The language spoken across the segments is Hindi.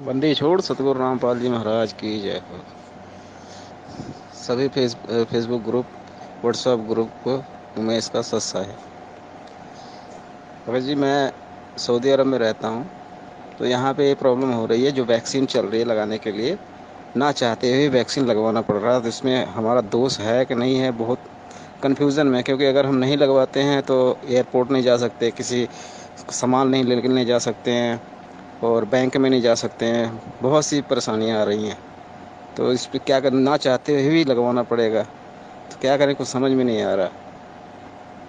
बंदी छोड़ सतगुरु रामपाल जी महाराज की जय हो। सभी फेसबुक ग्रुप, व्हाट्सएप ग्रुप को उमेश का सत्सा है। अगर जी मैं सऊदी अरब में रहता हूँ, तो यहाँ पे ये प्रॉब्लम हो रही है। जो वैक्सीन चल रही है लगाने के लिए, ना चाहते हुए वैक्सीन लगवाना पड़ रहा है। तो इसमें हमारा दोष है कि नहीं है, बहुत कन्फ्यूज़न में। क्योंकि अगर हम नहीं लगवाते हैं तो एयरपोर्ट नहीं जा सकते, किसी सामान नहीं लेके नहीं जा सकते हैं, और बैंक में नहीं जा सकते हैं। बहुत सी परेशानियाँ आ रही हैं। तो इस पे क्या करना, ना चाहते हुए भी लगवाना पड़ेगा। तो क्या करें, कुछ समझ में नहीं आ रहा।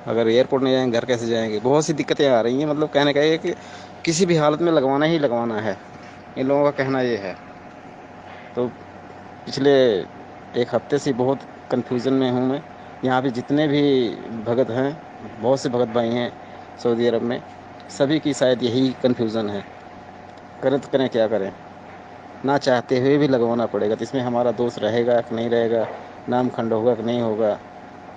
अगर एयरपोर्ट नहीं जाएंगे, घर कैसे जाएंगे? बहुत सी दिक्कतें आ रही हैं। मतलब कहने का ये कि किसी भी हालत में लगवाना ही लगवाना है, इन लोगों का कहना ये है। तो पिछले एक हफ्ते से बहुत कन्फ्यूज़न में हूँ मैं। यहाँ पे जितने भी भगत हैं, बहुत से भगत भाई हैं सऊदी अरब में, सभी की शायद यही कन्फ्यूज़न है। करें तो करें, क्या करें? ना चाहते हुए भी लगवाना पड़ेगा। तो इसमें हमारा दोस्त रहेगा कि नहीं रहेगा, नाम खंड होगा कि नहीं होगा?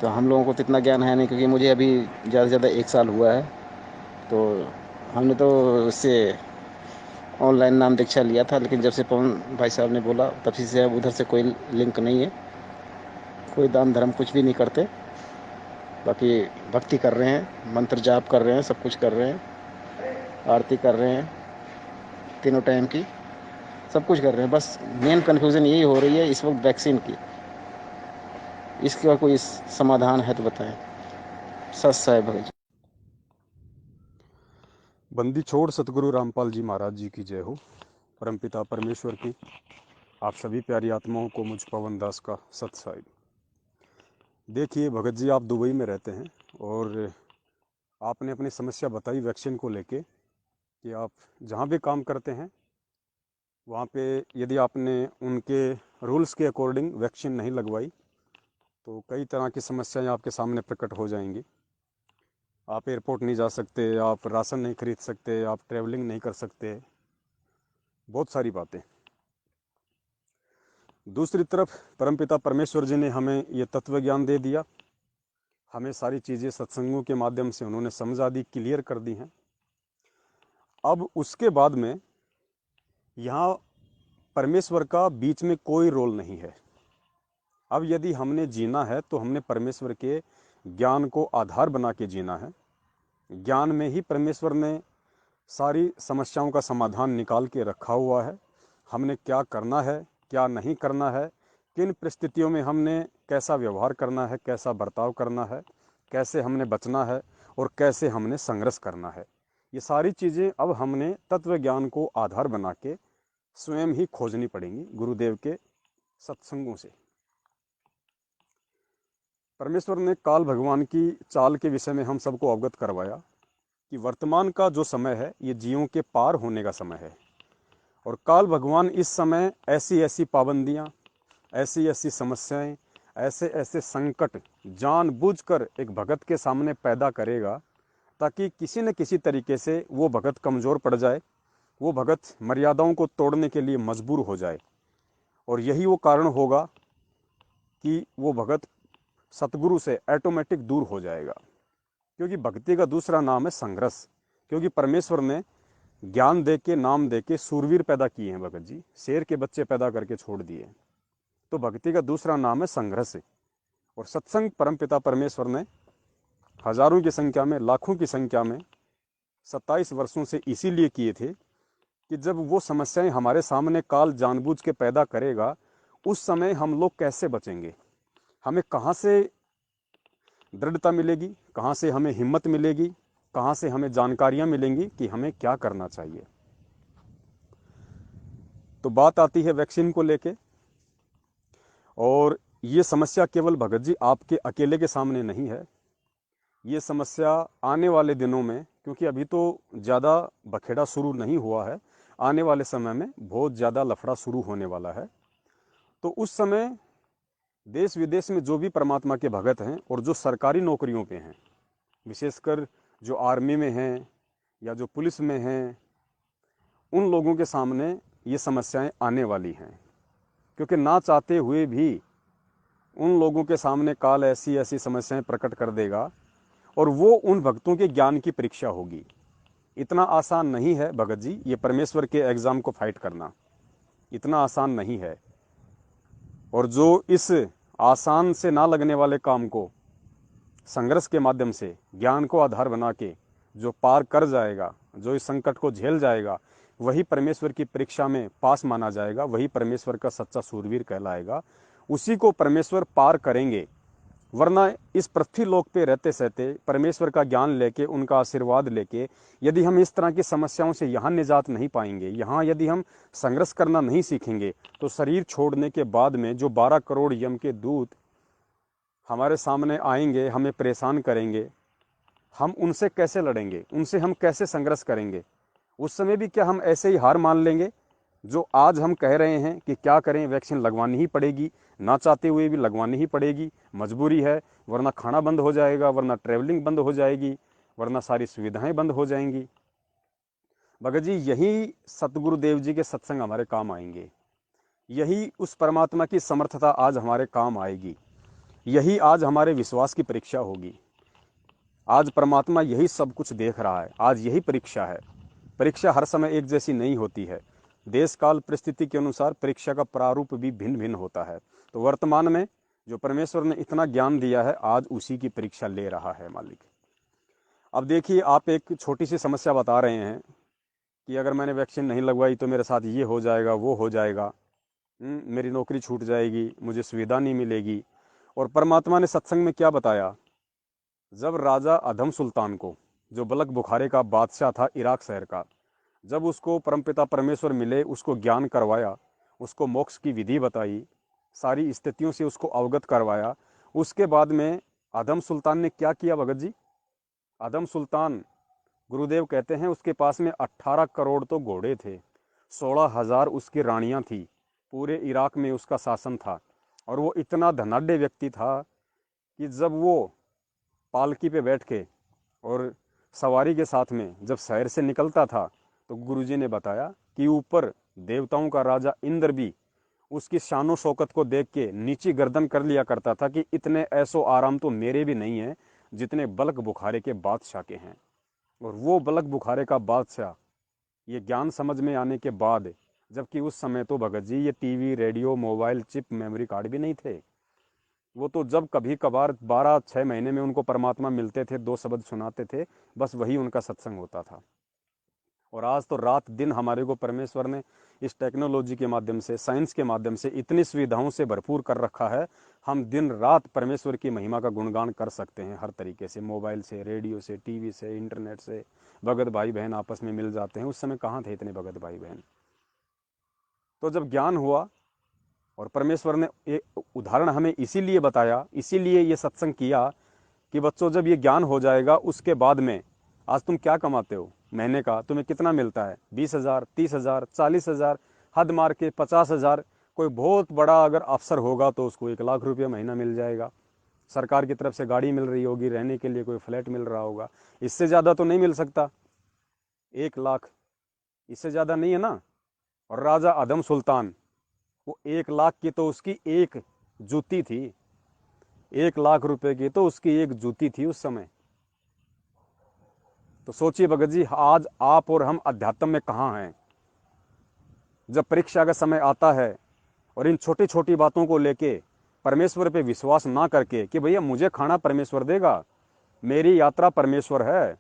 तो हम लोगों को तो इतना ज्ञान है नहीं, क्योंकि मुझे अभी ज़्यादा से ज़्यादा 1 साल हुआ है। तो हमने तो उससे ऑनलाइन नाम दीक्षा लिया था, लेकिन जब से पवन भाई साहब ने बोला, तब से अब उधर से कोई लिंक नहीं है। कोई दान धर्म कुछ भी नहीं करते। बाकी भक्ति कर रहे हैं, मंत्र जाप कर रहे हैं, सब कुछ कर रहे हैं, आरती कर रहे हैं तीनों टाइम की, सब कुछ कर रहे हैं। बस मेन कन्फ्यूज़न यही हो रही है इस वक्त, वैक्सीन की। इसका कोई समाधान है तो बताएं। सच साहेब भगत जी। बंदी छोड़ सतगुरु रामपाल जी महाराज जी की जय हो। परमपिता परमेश्वर की आप सभी प्यारी आत्माओं को मुझ पवन दास का सत साहिब। देखिए भगत जी, आप दुबई में रहते हैं और आपने अपनी समस्या बताई वैक्सीन को लेके कि आप जहाँ भी काम करते हैं वहाँ पे यदि आपने उनके रूल्स के अकॉर्डिंग वैक्सीन नहीं लगवाई तो कई तरह की समस्याएं आपके सामने प्रकट हो जाएंगी। आप एयरपोर्ट नहीं जा सकते, आप राशन नहीं खरीद सकते, आप ट्रैवलिंग नहीं कर सकते, बहुत सारी बातें। दूसरी तरफ परमपिता परमेश्वर जी ने हमें ये तत्व ज्ञान दे दिया। हमें सारी चीज़ें सत्संगों के माध्यम से उन्होंने समझा दी, क्लियर कर दी हैं। अब उसके बाद में यहाँ परमेश्वर का बीच में कोई रोल नहीं है। अब यदि हमने जीना है तो हमने परमेश्वर के ज्ञान को आधार बना के जीना है। ज्ञान में ही परमेश्वर ने सारी समस्याओं का समाधान निकाल के रखा हुआ है। हमने क्या करना है, क्या नहीं करना है, किन परिस्थितियों में हमने कैसा व्यवहार करना है, कैसा बर्ताव करना है, कैसे हमने बचना है और कैसे हमने संघर्ष करना है। ये सारी चीज़ें अब हमने तत्व ज्ञान को आधार बना के स्वयं ही खोजनी पड़ेंगी गुरुदेव के सत्संगों से। परमेश्वर ने काल भगवान की चाल के विषय में हम सबको अवगत करवाया कि वर्तमान का जो समय है ये जीवों के पार होने का समय है। और काल भगवान इस समय ऐसी ऐसी पाबंदियां, ऐसी ऐसी समस्याएं, ऐसे ऐसे संकट जानबूझकर एक भगत के सामने पैदा करेगा ताकि किसी न किसी तरीके से वो भगत कमज़ोर पड़ जाए, वो भगत मर्यादाओं को तोड़ने के लिए मजबूर हो जाए। और यही वो कारण होगा कि वो भगत सतगुरु से ऑटोमेटिक दूर हो जाएगा। क्योंकि भक्ति का दूसरा नाम है संघर्ष। क्योंकि परमेश्वर ने ज्ञान दे के, नाम दे के सूरवीर पैदा किए हैं भगत जी, शेर के बच्चे पैदा करके छोड़ दिए। तो भक्ति का दूसरा नाम है संघर्ष। और सत्संग परमपिता परमेश्वर ने हजारों की संख्या में, लाखों की संख्या में 27 वर्षों से इसीलिए किए थे कि जब वो समस्याएं हमारे सामने काल जानबूझ के पैदा करेगा, उस समय हम लोग कैसे बचेंगे, हमें कहाँ से दृढ़ता मिलेगी, कहाँ से हमें हिम्मत मिलेगी, कहाँ से हमें जानकारियां मिलेंगी कि हमें क्या करना चाहिए। तो बात आती है वैक्सीन को लेके। और ये समस्या केवल भगत जी आपके अकेले के सामने नहीं है। ये समस्या आने वाले दिनों में, क्योंकि अभी तो ज़्यादा बखेड़ा शुरू नहीं हुआ है, आने वाले समय में बहुत ज़्यादा लफड़ा शुरू होने वाला है। तो उस समय देश विदेश में जो भी परमात्मा के भगत हैं और जो सरकारी नौकरियों पे हैं, विशेषकर जो आर्मी में हैं या जो पुलिस में हैं, उन लोगों के सामने ये समस्याएं आने वाली हैं। क्योंकि ना चाहते हुए भी उन लोगों के सामने काल ऐसी ऐसी समस्याएं प्रकट कर देगा और वो उन भक्तों के ज्ञान की परीक्षा होगी। इतना आसान नहीं है भगत जी ये परमेश्वर के एग्जाम को फाइट करना। इतना आसान नहीं है। और जो इस आसान से ना लगने वाले काम को संघर्ष के माध्यम से, ज्ञान को आधार बना के जो पार कर जाएगा, जो इस संकट को झेल जाएगा, वही परमेश्वर की परीक्षा में पास माना जाएगा, वही परमेश्वर का सच्चा सूरवीर कहलाएगा। उसी को परमेश्वर पार करेंगे। वरना इस पृथ्वी लोक पे रहते सहते परमेश्वर का ज्ञान लेके, उनका आशीर्वाद लेके, यदि हम इस तरह की समस्याओं से यहाँ निजात नहीं पाएंगे, यहाँ यदि हम संघर्ष करना नहीं सीखेंगे, तो शरीर छोड़ने के बाद में जो 12 करोड़ यम के दूत हमारे सामने आएंगे, हमें परेशान करेंगे, हम उनसे कैसे लड़ेंगे, उनसे हम कैसे संघर्ष करेंगे? उस समय भी क्या हम ऐसे ही हार मान लेंगे? जो आज हम कह रहे हैं कि क्या करें, वैक्सीन लगवानी ही पड़ेगी, ना चाहते हुए भी लगवानी ही पड़ेगी, मजबूरी है, वरना खाना बंद हो जाएगा, वरना ट्रैवलिंग बंद हो जाएगी, वरना सारी सुविधाएं बंद हो जाएंगी। भगत जी, यही सतगुरुदेव जी के सत्संग हमारे काम आएंगे, यही उस परमात्मा की समर्थता आज हमारे काम आएगी, यही आज हमारे विश्वास की परीक्षा होगी। आज परमात्मा यही सब कुछ देख रहा है, आज यही परीक्षा है। परीक्षा हर समय एक जैसी नहीं होती है, देश काल परिस्थिति के अनुसार परीक्षा का प्रारूप भी भिन्न भिन्न होता है। तो वर्तमान में जो परमेश्वर ने इतना ज्ञान दिया है, आज उसी की परीक्षा ले रहा है मालिक। अब देखिए, आप एक छोटी सी समस्या बता रहे हैं कि अगर मैंने वैक्सीन नहीं लगवाई तो मेरे साथ ये हो जाएगा, वो हो जाएगा, मेरी नौकरी छूट जाएगी, मुझे सुविधा नहीं मिलेगी। और परमात्मा ने सत्संग में क्या बताया? जब राजा अधम सुल्तान को, जो बलक बुखारे का बादशाह था इराक शहर का, जब उसको परमपिता परमेश्वर मिले, उसको ज्ञान करवाया, उसको मोक्ष की विधि बताई, सारी स्थितियों से उसको अवगत करवाया, उसके बाद में अधम सुल्तान ने क्या किया भगत जी? अधम सुल्तान, गुरुदेव कहते हैं, उसके पास में 18 करोड़ तो घोड़े थे, 16,000 उसकी रानियां थी, पूरे इराक में उसका शासन था। और वो इतना धनाढ़ व्यक्ति था कि जब वो पालकी पे बैठ के और सवारी के साथ में जब शहर से निकलता था, तो गुरुजी ने बताया कि ऊपर देवताओं का राजा इंद्र भी उसकी शानो शौकत को देख के नीची गर्दन कर लिया करता था कि इतने ऐसो आराम तो मेरे भी नहीं है जितने बलक बुखारे के बादशाह के हैं। और वो बलक बुखारे का बादशाह, ये ज्ञान समझ में आने के बाद, जबकि उस समय तो भगत जी ये TV, radio, mobile, chip, memory card भी नहीं थे। वो तो जब कभी कभार 12-6 महीने में उनको परमात्मा मिलते थे, 2 शब्द सुनाते थे, बस वही उनका सत्संग होता था। और आज तो रात दिन हमारे को परमेश्वर ने इस टेक्नोलॉजी के माध्यम से, साइंस के माध्यम से इतनी सुविधाओं से भरपूर कर रखा है, हम दिन रात परमेश्वर की महिमा का गुणगान कर सकते हैं हर तरीके से, मोबाइल से, रेडियो से, टीवी से, इंटरनेट से। भगत भाई बहन आपस में मिल जाते हैं, उस समय कहाँ थे इतने भगत भाई बहन? तो जब ज्ञान हुआ, और परमेश्वर ने एक उदाहरण हमें इसीलिए बताया, इसीलिए ये सत्संग किया कि बच्चों, जब ये ज्ञान हो जाएगा, उसके बाद में, आज तुम क्या कमाते हो महीने का, तुम्हें कितना मिलता है? 20,000, 30,000, 40,000, हद मार के 50,000। कोई बहुत बड़ा अगर अफसर होगा तो उसको 1 लाख रुपया महीना मिल जाएगा, सरकार की तरफ से गाड़ी मिल रही होगी, रहने के लिए कोई फ्लैट मिल रहा होगा। इससे ज़्यादा तो नहीं मिल सकता, 1 लाख, इससे ज़्यादा नहीं है ना। और राजा अदम सुल्तान, वो 1 लाख की तो उसकी एक जूती थी, 1 लाख रुपए की तो उसकी एक जूती थी उस समय। तो सोचिए भगत जी, आज आप और हम अध्यात्म में कहाँ हैं? जब परीक्षा का समय आता है और इन छोटी छोटी बातों को लेके परमेश्वर पे विश्वास ना करके कि भैया मुझे खाना परमेश्वर देगा, मेरी यात्रा परमेश्वर है,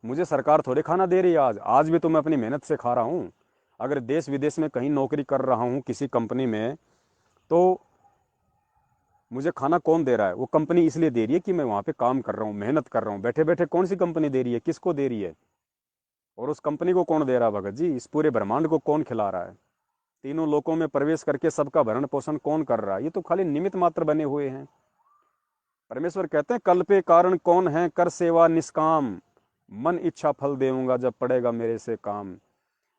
मुझे सरकार थोड़े खाना दे रही है, आज भी तो मैं अपनी मेहनत से खा रहा हूँ। अगर देश विदेश में कहीं नौकरी कर रहा हूँ किसी कंपनी में, तो मुझे खाना कौन दे रहा है? वो कंपनी इसलिए दे रही है कि मैं वहाँ पे काम कर रहा हूँ, मेहनत कर रहा हूँ। बैठे बैठे कौन सी कंपनी दे रही है, किसको दे रही है? और उस कंपनी को कौन दे रहा है भगत जी? इस पूरे ब्रह्मांड को कौन खिला रहा है? तीनों लोकों में प्रवेश करके सबका भरण पोषण कौन कर रहा है? ये तो खाली निमित्त मात्र बने हुए हैं। परमेश्वर कहते हैं, कल पे कारण कौन है, कर सेवा निष्काम, मन इच्छा फल देऊंगा जब पड़ेगा मेरे से काम।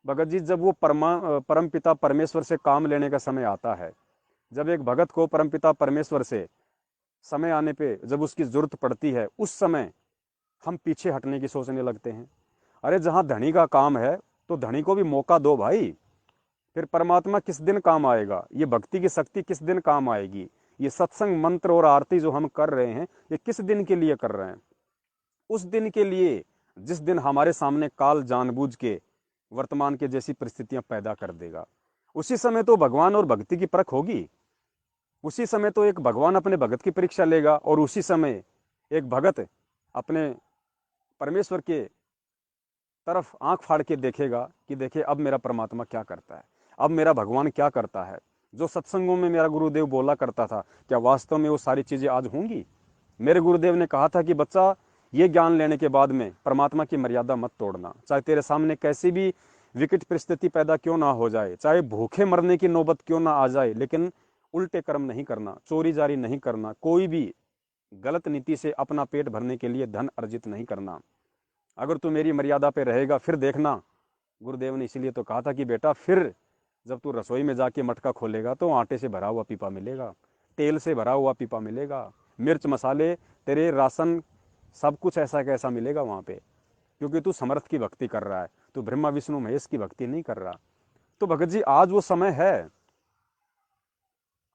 भगत जी, जब वो परम पिता परमेश्वर से काम लेने का समय आता है, जब एक भगत को परमपिता परमेश्वर से समय आने पे जब उसकी जरूरत पड़ती है, उस समय हम पीछे हटने की सोचने लगते हैं। अरे जहां धनी का काम है तो धनी को भी मौका दो भाई, फिर परमात्मा किस दिन काम आएगा? ये भक्ति की शक्ति किस दिन काम आएगी? ये सत्संग, मंत्र और आरती जो हम कर रहे हैं, ये किस दिन के लिए कर रहे हैं? उस दिन के लिए जिस दिन हमारे सामने काल जानबूझ के वर्तमान के जैसी परिस्थितियां पैदा कर देगा। उसी समय तो भगवान और भक्ति की परख होगी। उसी समय तो एक भगवान अपने भगत की परीक्षा लेगा, और उसी समय एक भगत अपने परमेश्वर के तरफ आंख फाड़ के देखेगा कि देखिए अब मेरा परमात्मा क्या करता है, अब मेरा भगवान क्या करता है। जो सत्संगों में मेरा गुरुदेव बोला करता था, क्या वास्तव में वो सारी चीजें आज होंगी? मेरे गुरुदेव ने कहा था कि बच्चा, ये ज्ञान लेने के बाद में परमात्मा की मर्यादा मत तोड़ना, चाहे तेरे सामने कैसी भी विकट परिस्थिति पैदा क्यों ना हो जाए, चाहे भूखे मरने की नौबत क्यों ना आ जाए, लेकिन उल्टे कर्म नहीं करना, चोरी जारी नहीं करना, कोई भी गलत नीति से अपना पेट भरने के लिए धन अर्जित नहीं करना। अगर तू मेरी मर्यादा पे रहेगा, फिर देखना, गुरुदेव ने इसलिए तो कहा था कि बेटा, फिर जब तू रसोई में जाके मटका खोलेगा तो आटे से भरा हुआ पीपा मिलेगा, तेल से भरा हुआ पीपा मिलेगा, मिर्च मसाले तेरे राशन सब कुछ ऐसा कैसा मिलेगा वहाँ पे, क्योंकि तू समर्थ की भक्ति कर रहा है, तू ब्रह्मा विष्णु महेश की भक्ति नहीं कर रहा। तो भगत जी, आज वो समय है,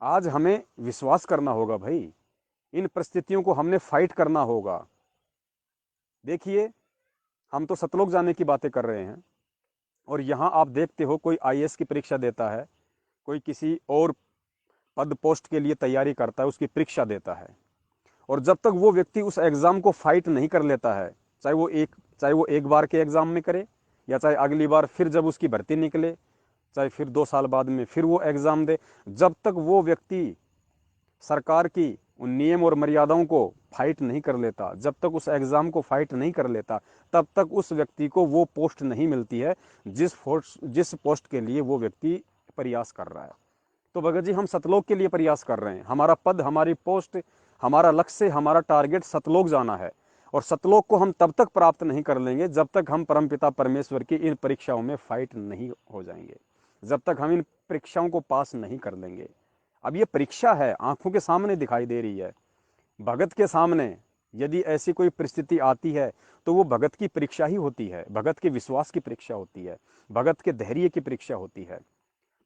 आज हमें विश्वास करना होगा भाई, इन परिस्थितियों को हमने फाइट करना होगा। देखिए, हम तो सतलोक जाने की बातें कर रहे हैं, और यहाँ आप देखते हो कोई आईएएस की परीक्षा देता है, कोई किसी और पद पोस्ट के लिए तैयारी करता है, उसकी परीक्षा देता है, और जब तक वो व्यक्ति उस एग्जाम को फाइट नहीं कर लेता है, चाहे वो एक बार के एग्जाम में करे, या चाहे अगली बार फिर जब उसकी भर्ती निकले, चाहे फिर 2 साल बाद में फिर वो एग्जाम दे, जब तक वो व्यक्ति सरकार की उन नियम और मर्यादाओं को फाइट नहीं कर लेता, जब तक उस एग्जाम को फाइट नहीं कर लेता, तब तक उस व्यक्ति को वो पोस्ट नहीं मिलती है जिस पोस्ट के लिए वो व्यक्ति प्रयास कर रहा है। तो भगत जी, हम सतलोक के लिए प्रयास कर रहे हैं, हमारा पद, हमारी पोस्ट, हमारा लक्ष्य, हमारा टारगेट सतलोक जाना है, और सतलोक को हम तब तक प्राप्त नहीं कर लेंगे जब तक हम परमपिता परमेश्वर की इन परीक्षाओं में फाइट नहीं हो जाएंगे, जब तक हम इन परीक्षाओं को पास नहीं कर लेंगे। अब ये परीक्षा है, आंखों के सामने दिखाई दे रही है, भगत के सामने यदि ऐसी कोई परिस्थिति आती है तो वो भगत की परीक्षा ही होती है, भगत के विश्वास की परीक्षा होती है, भगत के धैर्य की परीक्षा होती है।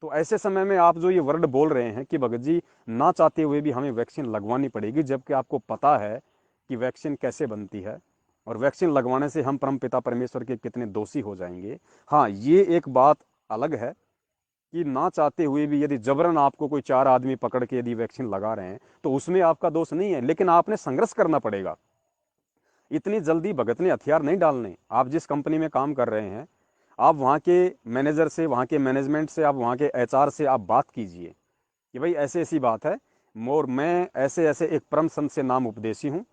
तो ऐसे समय में आप जो ये वर्ड बोल रहे हैं कि भगत जी, ना चाहते हुए भी हमें वैक्सीन लगवानी पड़ेगी, जबकि आपको पता है कि वैक्सीन कैसे बनती है, और वैक्सीन लगवाने से हम परमपिता परमेश्वर के कितने दोषी हो जाएंगे। हाँ, ये एक बात अलग है कि ना चाहते हुए भी यदि जबरन आपको कोई 4 आदमी पकड़ के यदि वैक्सीन लगा रहे हैं तो उसमें आपका दोष नहीं है, लेकिन आपने संघर्ष करना पड़ेगा। इतनी जल्दी भगत ने हथियार नहीं डालने। आप जिस कंपनी में काम कर रहे हैं, आप वहाँ के मैनेजर से, वहाँ के मैनेजमेंट से, आप वहाँ के एचआर से आप बात कीजिए कि भाई ऐसी ऐसी बात है, और मैं ऐसे ऐसे एक परम संत से नाम उपदेशी हूँ,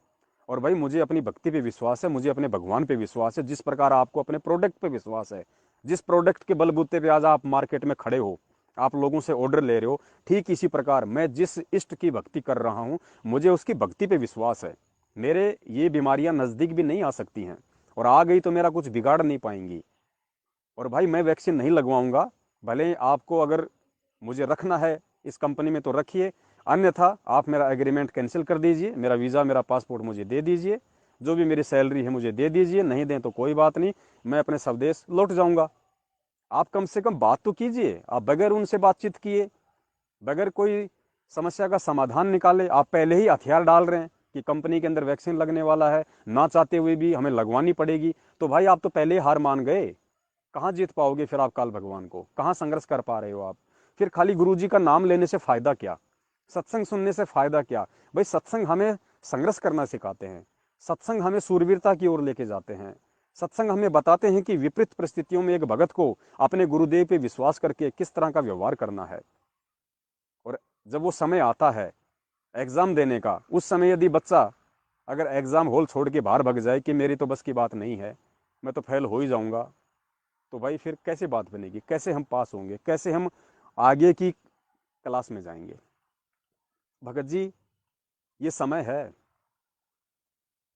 और भाई मुझे अपनी भक्ति पे विश्वास है, मुझे अपने भगवान पे विश्वास है, जिस प्रकार आपको अपने प्रोडक्ट पे विश्वास है, जिस प्रोडक्ट के बलबूते पे आज आप मार्केट में खड़े हो, आप लोगों से ऑर्डर ले रहे हो, ठीक इसी प्रकार मैं जिस इष्ट की भक्ति कर रहा हूँ, मुझे उसकी भक्ति पे विश्वास है। मेरे ये बीमारियां नज़दीक भी नहीं आ सकती हैं, और आ गई तो मेरा कुछ बिगाड़ नहीं पाएंगी। और भाई, मैं वैक्सीन नहीं लगवाऊंगा, भले आपको अगर मुझे रखना है इस कंपनी में तो रखिए, अन्यथा आप मेरा एग्रीमेंट कैंसिल कर दीजिए, मेरा वीज़ा, मेरा पासपोर्ट मुझे दे दीजिए, जो भी मेरी सैलरी है मुझे दे दीजिए, नहीं दें तो कोई बात नहीं, मैं अपने स्वदेश लौट जाऊंगा। आप कम से कम बात तो कीजिए। आप बगैर उनसे बातचीत किए, बगैर कोई समस्या का समाधान निकाले, आप पहले ही हथियार डाल रहे हैं कि कंपनी के अंदर वैक्सीन लगने वाला है, ना चाहते हुए भी हमें लगवानी पड़ेगी। तो भाई, आप तो पहले ही हार मान गए, कहाँ जीत पाओगे फिर आप काल भगवान को, कहाँ संघर्ष कर पा रहे हो आप? फिर खाली गुरु जी का नाम लेने से फायदा क्या, सत्संग सुनने से फायदा क्या? भाई, सत्संग हमें संघर्ष करना सिखाते हैं, सत्संग हमें सूरवीरता की ओर लेके जाते हैं, सत्संग हमें बताते हैं कि विपरीत परिस्थितियों में एक भगत को अपने गुरुदेव पे विश्वास करके किस तरह का व्यवहार करना है। और जब वो समय आता है एग्जाम देने का, उस समय यदि बच्चा अगर एग्जाम हॉल छोड़ के बाहर भग जाए कि मेरी तो बस की बात नहीं है, मैं तो फेल हो ही जाऊंगा, तो भाई फिर कैसे बात बनेगी, कैसे हम पास होंगे, कैसे हम आगे की क्लास में जाएंगे? भगत जी, ये समय है,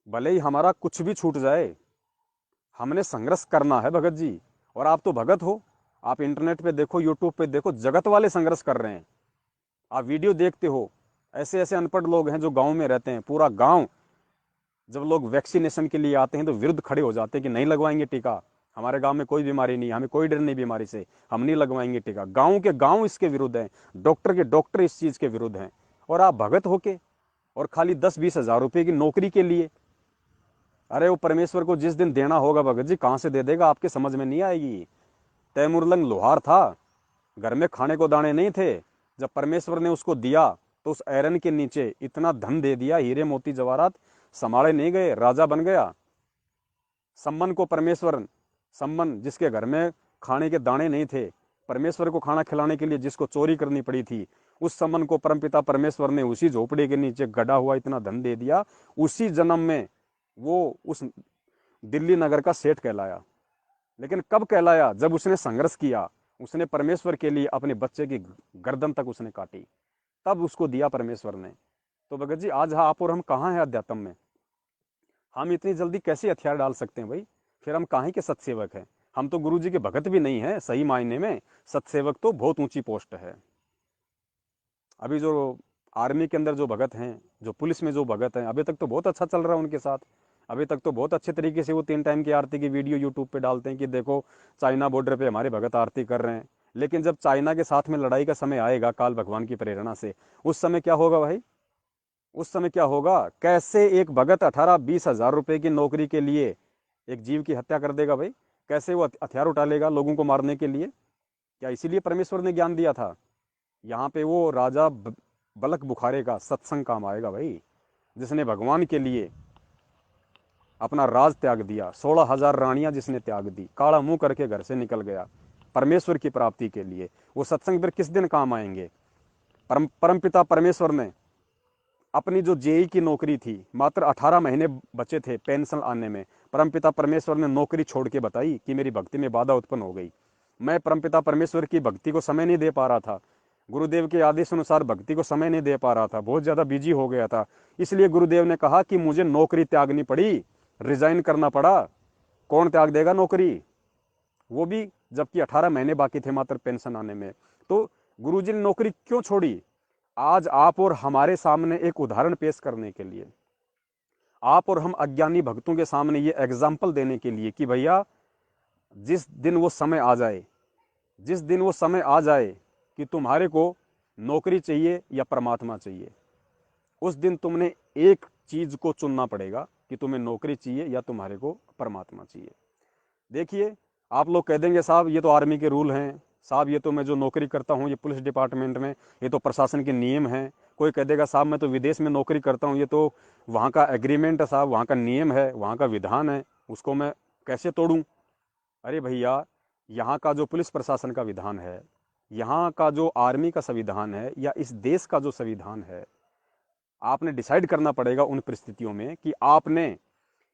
भले ही हमारा कुछ भी छूट जाए, हमने संघर्ष करना है भगत जी। और आप तो भगत हो, आप इंटरनेट पे देखो, यूट्यूब पे देखो, जगत वाले संघर्ष कर रहे हैं, आप वीडियो देखते हो, ऐसे ऐसे अनपढ़ लोग हैं जो गांव में रहते हैं, पूरा गांव जब लोग वैक्सीनेशन के लिए आते हैं तो विरुद्ध खड़े हो जाते हैं कि नहीं लगवाएंगे टीका, हमारे गांव में कोई बीमारी नहीं, हमें कोई डर नहीं बीमारी से, हम नहीं लगवाएंगे टीका। गांव के गांव इसके विरुद्ध हैं, डॉक्टर के डॉक्टर इस चीज़ के विरुद्ध हैं, और आप भगत होके और खाली 10-20 हज़ार रुपये की नौकरी के लिए, अरे वो परमेश्वर को जिस दिन देना होगा भगत जी, कहाँ से दे देगा, आपके समझ में नहीं आएगी। तैमुरलंग लोहार था, घर में खाने को दाने नहीं थे, जब परमेश्वर ने उसको दिया तो उस एरन के नीचे इतना धन दे दिया, हीरे मोती जवाहरात संभाले नहीं गए, राजा बन गया। सम्मन को परमेश्वर, सम्मन जिसके घर में खाने के दाने नहीं थे, परमेश्वर को खाना खिलाने के लिए जिसको चोरी करनी पड़ी थी, उस सम्मन को परमपिता परमेश्वर ने उसी झोपड़ी के नीचे गड़ा हुआ इतना धन दे दिया। उसी जन्म में वो उस दिल्ली नगर का सेठ कहलाया। लेकिन कब कहलाया? जब उसने संघर्ष किया, उसने परमेश्वर के लिए अपने बच्चे की गर्दन तक उसने काटी, तब उसको दिया परमेश्वर ने। तो भगत जी, आज आप और हम कहाँ हैं अध्यात्म में? हम इतनी जल्दी कैसे हथियार डाल सकते हैं भाई? फिर हम काहे के सत्सेवक हैं? हम तो गुरु जी के भगत भी नहीं है सही मायने में। सत्सेवक तो बहुत ऊंची पोस्ट है। अभी जो आर्मी के अंदर जो भगत हैं, जो पुलिस में जो भगत हैं, अभी तक तो बहुत अच्छा चल रहा है उनके साथ। अभी तक तो बहुत अच्छे तरीके से वो 3 टाइम की आरती की वीडियो यूट्यूब पे डालते हैं कि देखो चाइना बॉर्डर पे हमारे भगत आरती कर रहे हैं। लेकिन जब चाइना के साथ में लड़ाई का समय आएगा काल भगवान की प्रेरणा से, उस समय क्या होगा भाई? उस समय क्या होगा? कैसे एक भगत 18-20 हजार रुपए की नौकरी के लिए एक जीव की हत्या कर देगा भाई? कैसे वो हथियार उठा लेगा लोगों को मारने के लिए? क्या इसीलिए परमेश्वर ने ज्ञान दिया था? यहाँ पे वो राजा बलक बुखारे का सत्संग काम आएगा भाई, जिसने भगवान के लिए अपना राज त्याग दिया। 16,000 रानियां जिसने त्याग दी, काला मुंह करके घर से निकल गया परमेश्वर की प्राप्ति के लिए। वो सत्संग फिर किस दिन काम आएंगे? परमपिता परमेश्वर ने अपनी जो जेई की नौकरी थी, मात्र 18 महीने बचे थे पेंशन आने में, परमपिता परमेश्वर ने नौकरी छोड़ के बताई कि मेरी भक्ति में बाधा उत्पन्न हो गई। मैं परमपिता परमेश्वर की भक्ति को समय नहीं दे पा रहा था, गुरुदेव के आदेश अनुसार भक्ति को समय नहीं दे पा रहा था, बहुत ज़्यादा बिजी हो गया था। इसलिए गुरुदेव ने कहा कि मुझे नौकरी त्यागनी पड़ी, रिजाइन करना पड़ा। कौन त्याग देगा नौकरी? वो भी जबकि 18 महीने बाकी थे मात्र पेंशन आने में। तो गुरुजी ने नौकरी क्यों छोड़ी? आज आप और हमारे सामने एक उदाहरण पेश करने के लिए, आप और हम अज्ञानी भक्तों के सामने ये एग्जाम्पल देने के लिए कि भैया जिस दिन वो समय आ जाए, जिस दिन वो समय आ जाए कि तुम्हारे को नौकरी चाहिए या परमात्मा चाहिए, उस दिन तुमने एक चीज को चुनना पड़ेगा कि तुम्हें नौकरी चाहिए या तुम्हारे को परमात्मा चाहिए। देखिए, आप लोग कह देंगे साहब ये तो आर्मी के रूल हैं, साहब ये तो मैं जो नौकरी करता हूँ ये पुलिस डिपार्टमेंट में, ये तो प्रशासन के नियम हैं। कोई कह देगा साहब मैं तो विदेश में नौकरी करता हूँ, ये तो वहाँ का एग्रीमेंट है साहब, वहाँ का नियम है, वहाँ का विधान है, उसको मैं कैसे तोड़ूँ? अरे भैया, यहाँ का जो पुलिस प्रशासन का विधान है, यहाँ का जो आर्मी का संविधान है, या इस देश का जो संविधान है, आपने डिसाइड करना पड़ेगा उन परिस्थितियों में कि आपने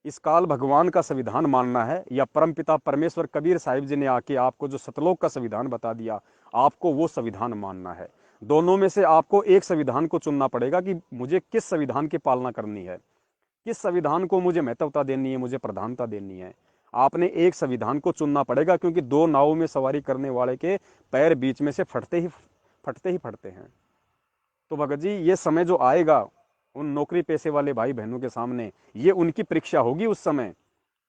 इस काल भगवान का संविधान मानना है या परमपिता परमेश्वर कबीर साहिब जी ने आके आपको जो सतलोक का संविधान बता दिया, आपको वो संविधान मानना है। दोनों में से आपको एक संविधान को चुनना पड़ेगा कि मुझे किस संविधान की पालना करनी है, किस संविधान को मुझे महत्वता देनी है, मुझे प्रधानता देनी है। आपने एक संविधान को चुनना पड़ेगा, क्योंकि दो नावों में सवारी करने वाले के पैर बीच में से फटते हैं। तो भगत जी, ये समय जो आएगा उन नौकरी पेशे वाले भाई बहनों के सामने, ये उनकी परीक्षा होगी उस समय।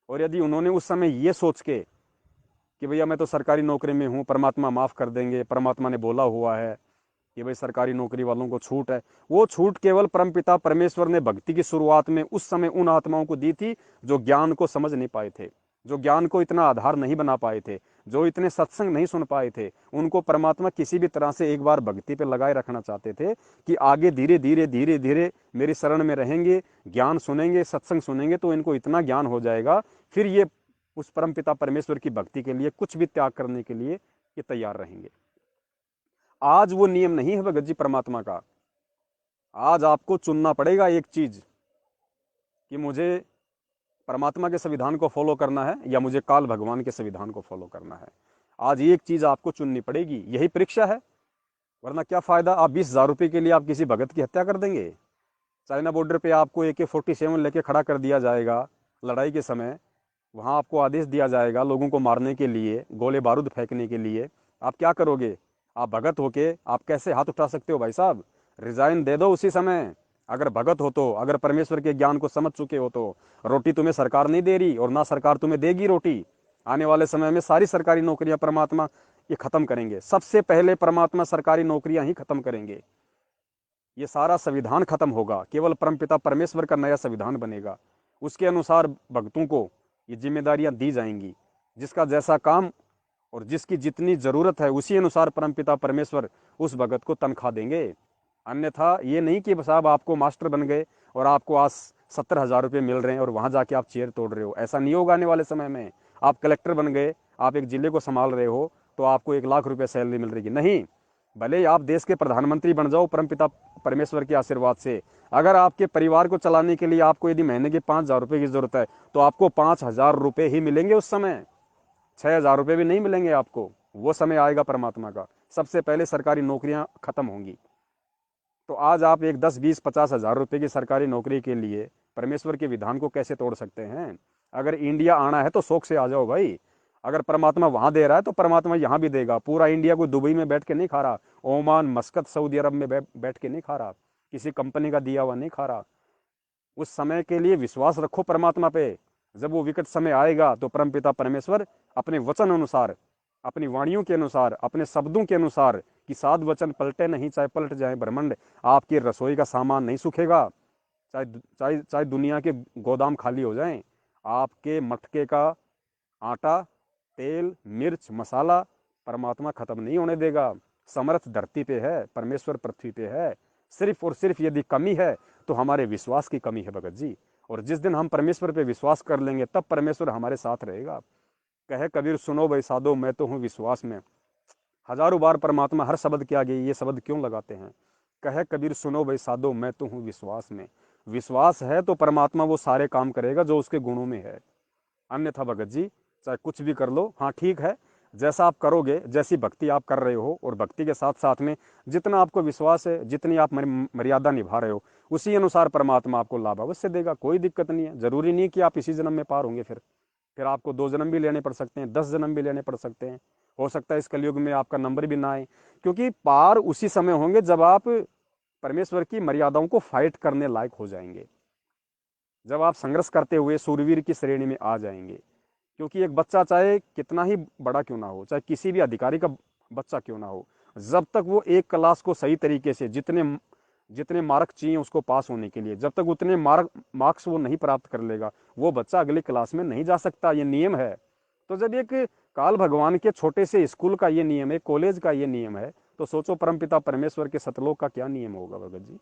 और यदि उन्होंने उस समय ये सोच के कि भैया मैं तो सरकारी नौकरी में हूँ, परमात्मा माफ़ कर देंगे, परमात्मा ने बोला हुआ है कि भाई सरकारी नौकरी वालों को छूट है, वो छूट केवल परमपिता परमेश्वर ने भक्ति की शुरुआत में उस समय उन आत्माओं को दी थी जो ज्ञान को समझ नहीं पाए थे, जो ज्ञान को इतना आधार नहीं बना पाए थे, जो इतने सत्संग नहीं सुन पाए थे। उनको परमात्मा किसी भी तरह से एक बार भक्ति पे लगाए रखना चाहते थे कि आगे धीरे धीरे धीरे धीरे मेरी शरण में रहेंगे, ज्ञान सुनेंगे, सत्संग सुनेंगे, तो इनको इतना ज्ञान हो जाएगा, फिर ये उस परमपिता परमेश्वर की भक्ति के लिए कुछ भी त्याग करने के लिए ये तैयार रहेंगे। आज वो नियम नहीं है भगत जी परमात्मा का। आज आपको चुनना पड़ेगा एक चीज कि मुझे परमात्मा के संविधान को फॉलो करना है या मुझे काल भगवान के संविधान को फॉलो करना है। आज एक चीज आपको चुननी पड़ेगी, यही परीक्षा है। वरना क्या फायदा, आप 20,000 रुपये के लिए आप किसी भगत की हत्या कर देंगे। चाइना बॉर्डर पे आपको AK-47 लेके खड़ा कर दिया जाएगा लड़ाई के समय, वहां आपको आदेश दिया जाएगा लोगों को मारने के लिए, गोले बारूद फेंकने के लिए। आप क्या करोगे? आप भगत होके आप कैसे हाथ उठा सकते हो भाई साहब? रिजाइन दे दो उसी समय। अगर भगत हो तो, अगर परमेश्वर के ज्ञान को समझ चुके हो तो। रोटी तुम्हें सरकार नहीं दे रही और ना सरकार तुम्हें देगी रोटी। आने वाले समय में सारी सरकारी नौकरियां परमात्मा ये खत्म करेंगे। सबसे पहले परमात्मा सरकारी नौकरियां ही खत्म करेंगे। ये सारा संविधान खत्म होगा, केवल परमपिता परमेश्वर का नया संविधान बनेगा। उसके अनुसार भक्तों को ये जिम्मेदारियां दी जाएंगी, जिसका जैसा काम और जिसकी जितनी जरूरत है उसी अनुसार परमपिता परमेश्वर उस भगत को तनख्वाह देंगे। अन्यथा ये नहीं कि साहब आपको मास्टर बन गए और आपको आज 70,000 रुपये मिल रहे हैं और वहां जाके आप चेयर तोड़ रहे हो। ऐसा नहीं होगा आने वाले समय में। आप कलेक्टर बन गए, आप एक जिले को संभाल रहे हो, तो आपको 1 लाख रुपये सैलरी मिल रही है, नहीं। भले ही आप देश के प्रधानमंत्री बन जाओ परमपिता परमेश्वर के आशीर्वाद से, अगर आपके परिवार को चलाने के लिए आपको यदि महीने के 5,000 रुपये की जरूरत है, तो आपको 5,000 रुपये ही मिलेंगे उस समय। 6,000 रुपये भी नहीं मिलेंगे आपको। वो समय आएगा परमात्मा का, सबसे पहले सरकारी नौकरियां खत्म होंगी। तो आज आप एक 10, 20, 50 हज़ार रुपये की सरकारी नौकरी के लिए परमेश्वर के विधान को कैसे तोड़ सकते हैं? अगर इंडिया आना है तो शौक से आ जाओ भाई। अगर परमात्मा वहां दे रहा है तो परमात्मा यहां भी देगा। पूरा इंडिया कोई दुबई में बैठ के नहीं खा रहा, ओमान, मस्कत, सऊदी अरब में बैठ के नहीं खा रहा, किसी कंपनी का दिया हुआ नहीं खा रहा। उस समय के लिए विश्वास रखो परमात्मा पे। जब वो विकट समय आएगा तो परमपिता परमेश्वर अपने वचन अनुसार, अपनी वाणियों के अनुसार, अपने शब्दों के अनुसार, कि सात वचन पलटे नहीं चाहे पलट जाए ब्रह्मांड, आपकी रसोई का सामान नहीं सूखेगा। चाहे चाहे चाहे दुनिया के गोदाम खाली हो जाएं, आपके मटके का आटा, तेल, मिर्च, मसाला परमात्मा खत्म नहीं होने देगा। समर्थ धरती पे है, परमेश्वर पृथ्वी पे है। सिर्फ और सिर्फ यदि कमी है तो हमारे विश्वास की कमी है भगत जी। और जिस दिन हम परमेश्वर पे विश्वास कर लेंगे तब परमेश्वर हमारे साथ रहेगा। कहे कबीर सुनो भाई साधो मैं तो हूँ विश्वास में। हजारों बार परमात्मा हर शब्द के आगे ये शब्द क्यों लगाते हैं? कहे कबीर सुनो भाई साधो मैं तो हूँ विश्वास में। विश्वास है तो परमात्मा वो सारे काम करेगा जो उसके गुणों में है। अन्यथा भगत जी चाहे कुछ भी कर लो, हाँ ठीक है, जैसा आप करोगे, जैसी भक्ति आप कर रहे हो, और भक्ति के साथ साथ में जितना आपको विश्वास है, जितनी आप मर्यादा निभा रहे हो, उसी अनुसार परमात्मा आपको लाभ अवश्य देगा। कोई दिक्कत नहीं है। जरूरी नहीं कि आप इसी जन्म में पार होंगे। फिर आपको 2 जन्म भी लेने पड़ सकते हैं, 10 जन्म भी लेने पड़ सकते हैं। हो सकता है इस कलयुग में आपका नंबर भी ना आए, क्योंकि पार उसी समय होंगे जब आप परमेश्वर की मर्यादाओं को फाइट करने लायक हो जाएंगे, जब आप संघर्ष करते हुए सूरवीर की श्रेणी में आ जाएंगे। क्योंकि एक बच्चा चाहे कितना ही बड़ा क्यों ना हो, चाहे किसी भी अधिकारी का बच्चा क्यों ना हो, जब तक वो एक क्लास को सही तरीके से, जितने जितने मार्क चाहिए उसको पास होने के लिए, जब तक उतने मार्क्स वो नहीं प्राप्त कर लेगा, वो बच्चा अगली क्लास में नहीं जा सकता। ये नियम है। तो जब एक काल भगवान के छोटे से स्कूल का ये नियम है, कॉलेज का ये नियम है, तो सोचो परमपिता परमेश्वर के सतलोक का क्या नियम होगा भगत जी।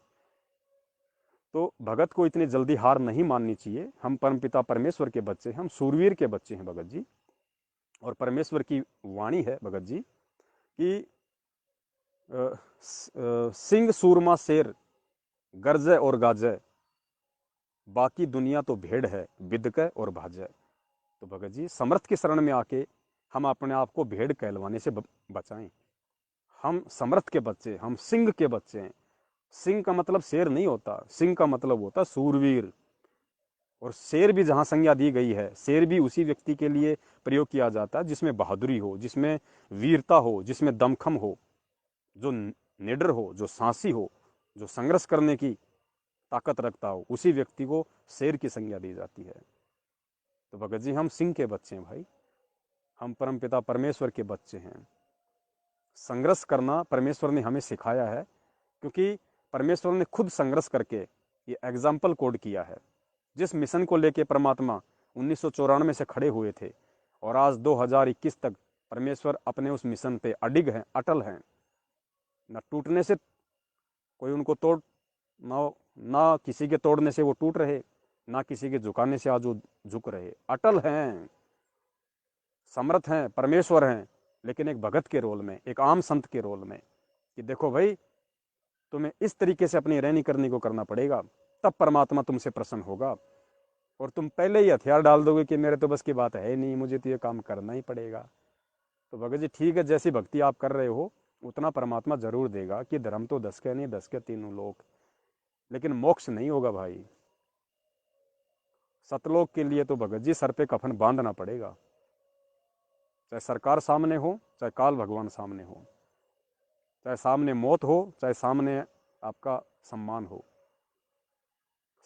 तो भगत को इतनी जल्दी हार नहीं माननी चाहिए। हम परमपिता परमेश्वर के बच्चे, हम सूरवीर के बच्चे हैं भगत जी। और परमेश्वर की वाणी है भगत जी कि सिंह सूरमा शेर गरजे और गाजे, बाकी दुनिया तो भेड़ है बिदके और भाजे। तो भगत जी समर्थ की शरण में आके हम अपने आप को भेड़ कहलवाने से बचाएं। हम समर्थ के बच्चे, हम सिंह के बच्चे हैं। सिंह का मतलब शेर नहीं होता, सिंह का मतलब होता सूरवीर। और शेर भी जहां संज्ञा दी गई है, शेर भी उसी व्यक्ति के लिए प्रयोग किया जाता है जिसमें बहादुरी हो, जिसमें वीरता हो, जिसमें दमखम हो, जो निडर हो, जो साहसी हो, जो संघर्ष करने की ताकत रखता हो, उसी व्यक्ति को शेर की संज्ञा दी जाती है। तो भगत जी हम सिंह के बच्चे हैं भाई, हम परमपिता परमेश्वर के बच्चे हैं। संघर्ष करना परमेश्वर ने हमें सिखाया है, क्योंकि परमेश्वर ने खुद संघर्ष करके ये एग्जाम्पल कोड किया है। जिस मिशन को लेके परमात्मा 1994 से खड़े हुए थे और आज 2021 तक परमेश्वर अपने उस मिशन पे अडिग हैं, अटल हैं। न टूटने से कोई उनको तोड़, ना किसी के तोड़ने से वो टूट रहे, ना किसी के झुकाने से आज वो झुक रहे, अटल हैं, समर्थ हैं, परमेश्वर हैं। लेकिन एक भगत के रोल में, एक आम संत के रोल में, कि देखो भाई तुम्हें इस तरीके से अपनी रहनी करनी को करना पड़ेगा, तब परमात्मा तुमसे प्रसन्न होगा। और तुम पहले ही हथियार डाल दोगे कि मेरे तो बस की बात है नहीं, मुझे तो ये काम करना ही पड़ेगा। तो भगत जी ठीक है, जैसी भक्ति आप कर रहे हो उतना परमात्मा जरूर देगा, कि धर्म तो 10 के नहीं 10 के तीनों लोक, लेकिन मोक्ष नहीं होगा भाई। सतलोक के लिए तो भगत जी सर पे कफन बांधना पड़ेगा, चाहे सरकार सामने हो, चाहे काल भगवान सामने हो, चाहे सामने मौत हो, चाहे सामने आपका सम्मान हो।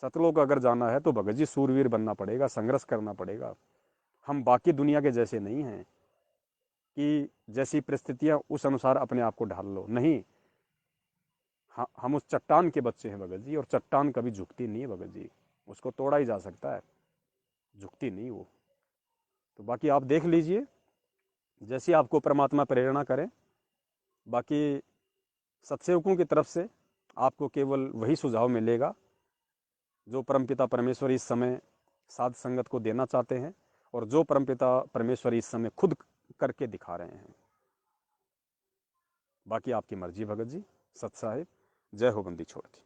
सतलोक अगर जाना है तो भगत जी सूरवीर बनना पड़ेगा, संघर्ष करना पड़ेगा। हम बाकी दुनिया के जैसे नहीं हैं कि जैसी परिस्थितियां उस अनुसार अपने आप को ढाल लो, नहीं। हम उस चट्टान के बच्चे हैं भगत जी, और चट्टान कभी झुकती नहीं है भगत जी, उसको तोड़ा ही जा सकता है, झुकती नहीं वो। तो बाकी आप देख लीजिए, जैसी आपको परमात्मा प्रेरणा करें। बाकी सत्सेवकों की तरफ से आपको केवल वही सुझाव मिलेगा जो परमपिता परमेश्वर इस समय साध संगत को देना चाहते हैं और जो परमपिता परमेश्वर इस समय खुद करके दिखा रहे हैं। बाकी आपकी मर्जी भगत जी। सत साहिब। जय हो बंदी छोड़ की।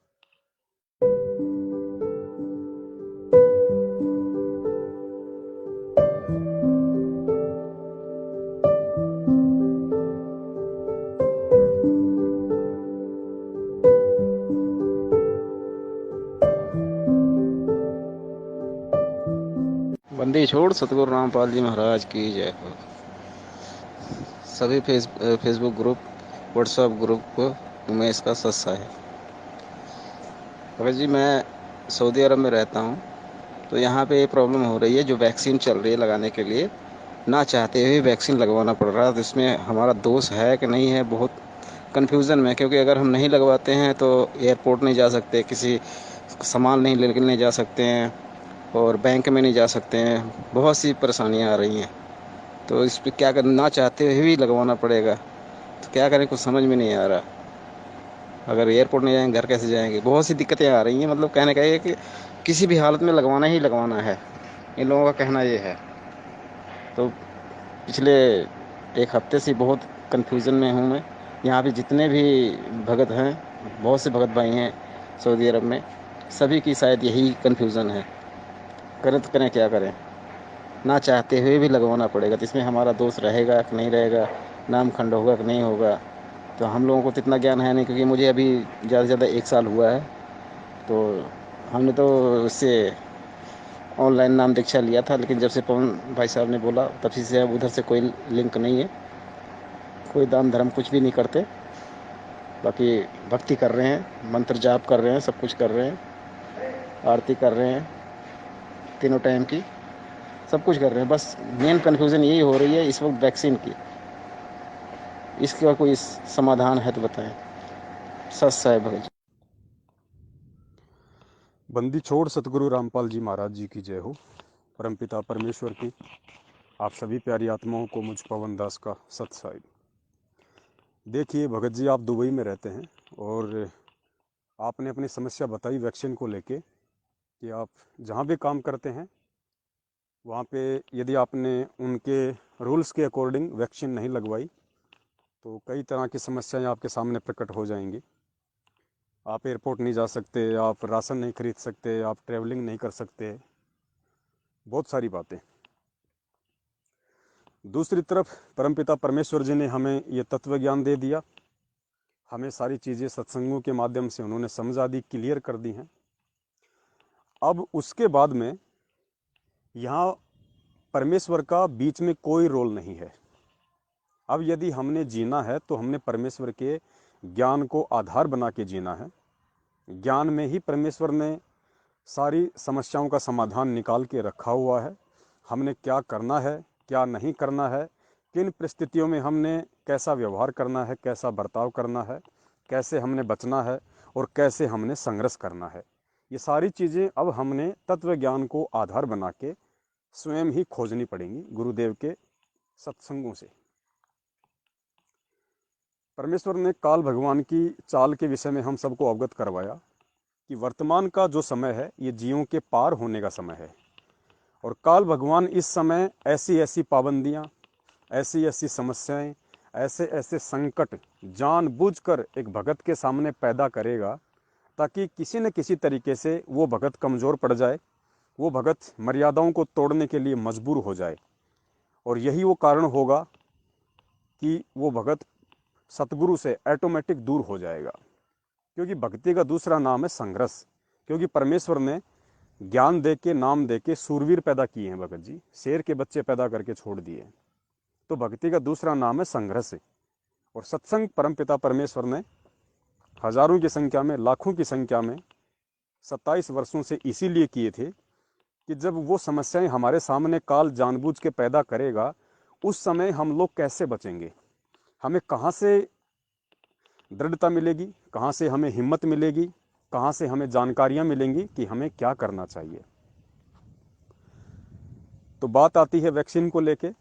बंदी छोड़ सतगुरु रामपाल जी महाराज की जय हो। सभी फेसबुक ग्रुप, व्हाट्सएप ग्रुप को मैं इसका सत्सा है। भगत जी, मैं सऊदी अरब में रहता हूँ, तो यहाँ पे ये प्रॉब्लम हो रही है, जो वैक्सीन चल रही है लगाने के लिए, ना चाहते हुए वैक्सीन लगवाना पड़ रहा है। तो इसमें हमारा दोष है कि नहीं है, बहुत कन्फ्यूज़न में। क्योंकि अगर हम नहीं लगवाते हैं तो एयरपोर्ट नहीं जा सकते, किसी सामान नहीं लेने जा सकते हैं, और बैंक में नहीं जा सकते हैं। बहुत सी परेशानियाँ आ रही हैं। तो इस पर क्या करना, ना चाहते हुए भी लगवाना पड़ेगा, तो क्या करें, कुछ समझ में नहीं आ रहा। अगर एयरपोर्ट नहीं जाएंगे, घर कैसे जाएंगे? बहुत सी दिक्कतें आ रही हैं। मतलब कहने का ये कि किसी भी हालत में लगवाना ही लगवाना है, इन लोगों का कहना ये है। तो पिछले एक हफ्ते से बहुत कन्फ्यूज़न में हूँ मैं। यहाँ पे जितने भी भगत हैं, बहुत से भगत भाई हैं सऊदी अरब में, सभी की शायद यही कन्फ्यूज़न है। करें तो करें, क्या करें? ना चाहते हुए भी लगवाना पड़ेगा। तो इसमें हमारा दोष रहेगा कि नहीं रहेगा, नाम खंड होगा कि नहीं होगा? तो हम लोगों को तो इतना ज्ञान है नहीं, क्योंकि मुझे अभी ज़्यादा से ज़्यादा 1 साल हुआ है। तो हमने तो उससे ऑनलाइन नाम दीक्षा लिया था, लेकिन जब से पवन भाई साहब ने बोला, तब से अब उधर से कोई लिंक नहीं है, कोई दान धर्म कुछ भी नहीं करते। बाकी भक्ति कर रहे हैं, मंत्र जाप कर रहे हैं, सब कुछ कर रहे हैं, आरती कर रहे हैं तीनों टाइम की, सब कुछ कर रहे हैं। बस मेन कन्फ्यूज़न यही हो रही है इस वक्त वैक्सीन की। इसका कोई समाधान है तो बताएं। सच साहेब भगत जी। बंदी छोड़ सतगुरु रामपाल जी महाराज जी की जय हो। परमपिता परमेश्वर की आप सभी प्यारी आत्माओं को मुझ पवन दास का सत साहिब। देखिए भगत जी, आप दुबई में रहते हैं और आपने अपनी समस्या बताई वैक्सीन को लेके कि आप जहाँ भी काम करते हैं वहाँ पे यदि आपने उनके रूल्स के अकॉर्डिंग वैक्सीन नहीं लगवाई तो कई तरह की समस्याएं आपके सामने प्रकट हो जाएंगी। आप एयरपोर्ट नहीं जा सकते, आप राशन नहीं खरीद सकते, आप ट्रैवलिंग नहीं कर सकते, बहुत सारी बातें। दूसरी तरफ परमपिता परमेश्वर जी ने हमें ये तत्व ज्ञान दे दिया, हमें सारी चीज़ें सत्संगों के माध्यम से उन्होंने समझा दी, क्लियर कर दी हैं। अब उसके बाद में यहाँ परमेश्वर का बीच में कोई रोल नहीं है। अब यदि हमने जीना है तो हमने परमेश्वर के ज्ञान को आधार बना के जीना है। ज्ञान में ही परमेश्वर ने सारी समस्याओं का समाधान निकाल के रखा हुआ है। हमने क्या करना है, क्या नहीं करना है, किन परिस्थितियों में हमने कैसा व्यवहार करना है, कैसा बर्ताव करना है, कैसे हमने बचना है और कैसे हमने संघर्ष करना है, ये सारी चीज़ें अब हमने तत्व ज्ञान को आधार बना के स्वयं ही खोजनी पड़ेंगी गुरुदेव के सत्संगों से। परमेश्वर ने काल भगवान की चाल के विषय में हम सबको अवगत करवाया कि वर्तमान का जो समय है ये जीवों के पार होने का समय है और काल भगवान इस समय ऐसी ऐसी पाबंदियां, ऐसी ऐसी समस्याएं, ऐसे ऐसे संकट जानबूझकर एक भगत के सामने पैदा करेगा ताकि किसी न किसी तरीके से वो भगत कमज़ोर पड़ जाए, वो भगत मर्यादाओं को तोड़ने के लिए मजबूर हो जाए। और यही वो कारण होगा कि वो भगत सतगुरु से ऑटोमेटिक दूर हो जाएगा, क्योंकि भक्ति का दूसरा नाम है संघर्ष। क्योंकि परमेश्वर ने ज्ञान दे के, नाम दे के सूरवीर पैदा किए हैं भगत जी, शेर के बच्चे पैदा करके छोड़ दिए। तो भक्ति का दूसरा नाम है संघर्ष। और सत्संग परमपिता परमेश्वर ने हजारों की संख्या में, लाखों की संख्या में 27 वर्षों से इसीलिए किए थे कि जब वो समस्याएं हमारे सामने काल जानबूझ के पैदा करेगा, उस समय हम लोग कैसे बचेंगे, हमें कहाँ से दृढ़ता मिलेगी, कहाँ से हमें हिम्मत मिलेगी, कहाँ से हमें जानकारियाँ मिलेंगी कि हमें क्या करना चाहिए। तो बात आती है वैक्सीन को लेके।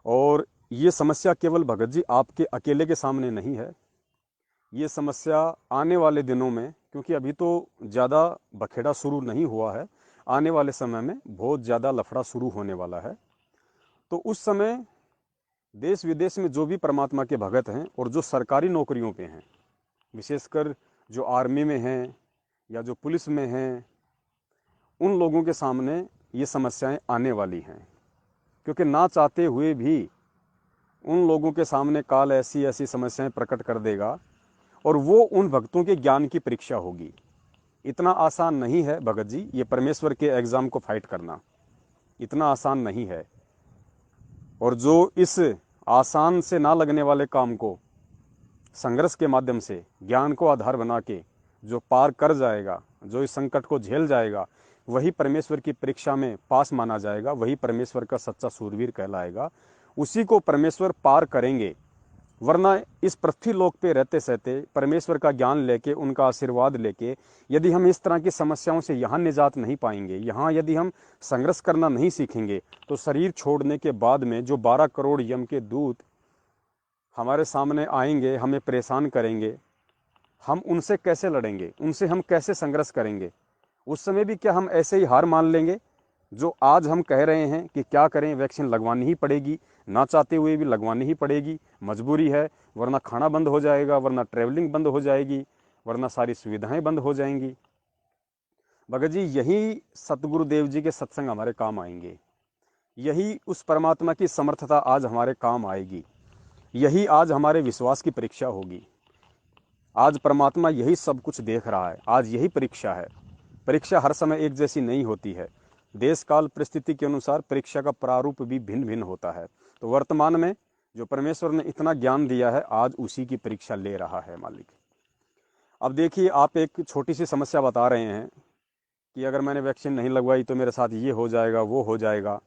और ये समस्या केवल भगत जी आपके अकेले के सामने नहीं है, ये समस्या आने वाले दिनों में, क्योंकि अभी तो ज़्यादा बखेड़ा शुरू नहीं हुआ है, आने वाले समय में बहुत ज़्यादा लफड़ा शुरू होने वाला है। तो उस समय देश विदेश में जो भी परमात्मा के भगत हैं और जो सरकारी नौकरियों पे हैं, विशेषकर जो आर्मी में हैं या जो पुलिस में हैं, उन लोगों के सामने ये समस्याएं आने वाली हैं, क्योंकि ना चाहते हुए भी उन लोगों के सामने काल ऐसी ऐसी समस्याएं प्रकट कर देगा और वो उन भक्तों के ज्ञान की परीक्षा होगी। इतना आसान नहीं है भगत जी, ये परमेश्वर के एग्ज़ाम को फाइट करना इतना आसान नहीं है। और जो इस आसान से ना लगने वाले काम को संघर्ष के माध्यम से ज्ञान को आधार बना के जो पार कर जाएगा, जो इस संकट को झेल जाएगा, वही परमेश्वर की परीक्षा में पास माना जाएगा, वही परमेश्वर का सच्चा सूरवीर कहलाएगा, उसी को परमेश्वर पार करेंगे। वरना इस पृथ्वी लोक पे रहते सहते परमेश्वर का ज्ञान लेके, उनका आशीर्वाद लेके, यदि हम इस तरह की समस्याओं से यहाँ निजात नहीं पाएंगे, यहाँ यदि हम संघर्ष करना नहीं सीखेंगे, तो शरीर छोड़ने के बाद में जो 12 करोड़ यम के दूत हमारे सामने आएंगे, हमें परेशान करेंगे, हम उनसे कैसे लड़ेंगे, उनसे हम कैसे संघर्ष करेंगे? उस समय भी क्या हम ऐसे ही हार मान लेंगे? जो आज हम कह रहे हैं कि क्या करें, वैक्सीन लगवानी ही पड़ेगी, ना चाहते हुए भी लगवानी ही पड़ेगी, मजबूरी है, वरना खाना बंद हो जाएगा, वरना ट्रैवलिंग बंद हो जाएगी, वरना सारी सुविधाएं बंद हो जाएंगी। भगत जी, यही सतगुरुदेव जी के सत्संग हमारे काम आएंगे, यही उस परमात्मा की समर्थता आज हमारे काम आएगी, यही आज हमारे विश्वास की परीक्षा होगी। आज परमात्मा यही सब कुछ देख रहा है, आज यही परीक्षा है। परीक्षा हर समय एक जैसी नहीं होती है, देश काल परिस्थिति के अनुसार परीक्षा का प्रारूप भी भिन्न भिन्न होता है। तो वर्तमान में जो परमेश्वर ने इतना ज्ञान दिया है, आज उसी की परीक्षा ले रहा है मालिक। अब देखिए, आप एक छोटी सी समस्या बता रहे हैं कि अगर मैंने वैक्सीन नहीं लगवाई तो मेरे साथ ये हो जाएगा, वो हो जाएगा,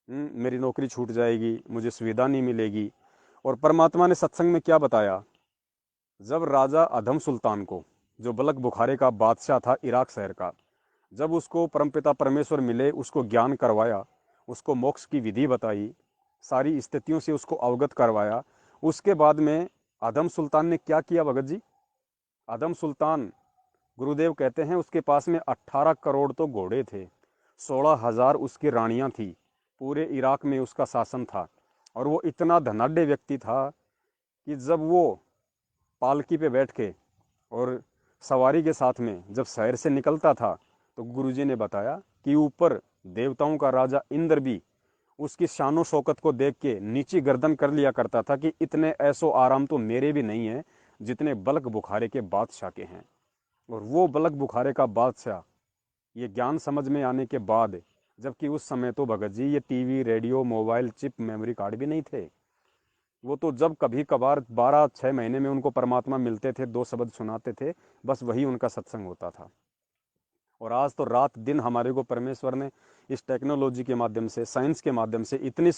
मेरी नौकरी छूट जाएगी, मुझे सुविधा नहीं मिलेगी। और परमात्मा ने सत्संग में क्या बताया? जब राजा अधम सुल्तान को, जो बलक बुखारे का बादशाह था इराक शहर का, जब उसको परमपिता परमेश्वर मिले, उसको ज्ञान करवाया, उसको मोक्ष की विधि बताई, सारी स्थितियों से उसको अवगत करवाया, उसके बाद में अधम सुल्तान ने क्या किया भगत जी? अधम सुल्तान, गुरुदेव कहते हैं, उसके पास में 18 करोड़ तो घोड़े थे, 16,000 उसकी रानियां थी, पूरे इराक में उसका शासन था। और वो इतना धनाढ़ व्यक्ति था कि जब वो पालकी पे बैठ के और सवारी के साथ में जब शहर से निकलता था, तो गुरुजी ने बताया कि ऊपर देवताओं का राजा इंद्र भी उसकी शानो शौकत को देख के नीची गर्दन कर लिया करता था कि इतने ऐसो आराम तो मेरे भी नहीं है जितने बलक बुखारे के बादशाह के हैं। और वो बलक बुखारे का बादशाह, ये ज्ञान समझ में आने के बाद, जबकि उस समय तो भगत जी ये TV, radio, mobile, chip, memory card भी नहीं थे, वो तो जब कभी कभार 12-6 महीने में उनको परमात्मा मिलते थे, 2 शब्द सुनाते थे, बस वही उनका सत्संग होता था। और आज तो रात दिन हमारे को परमेश्वर ने इस टेक्नोलॉजी के माध्यम से, साइंस के माध्यम से इतनी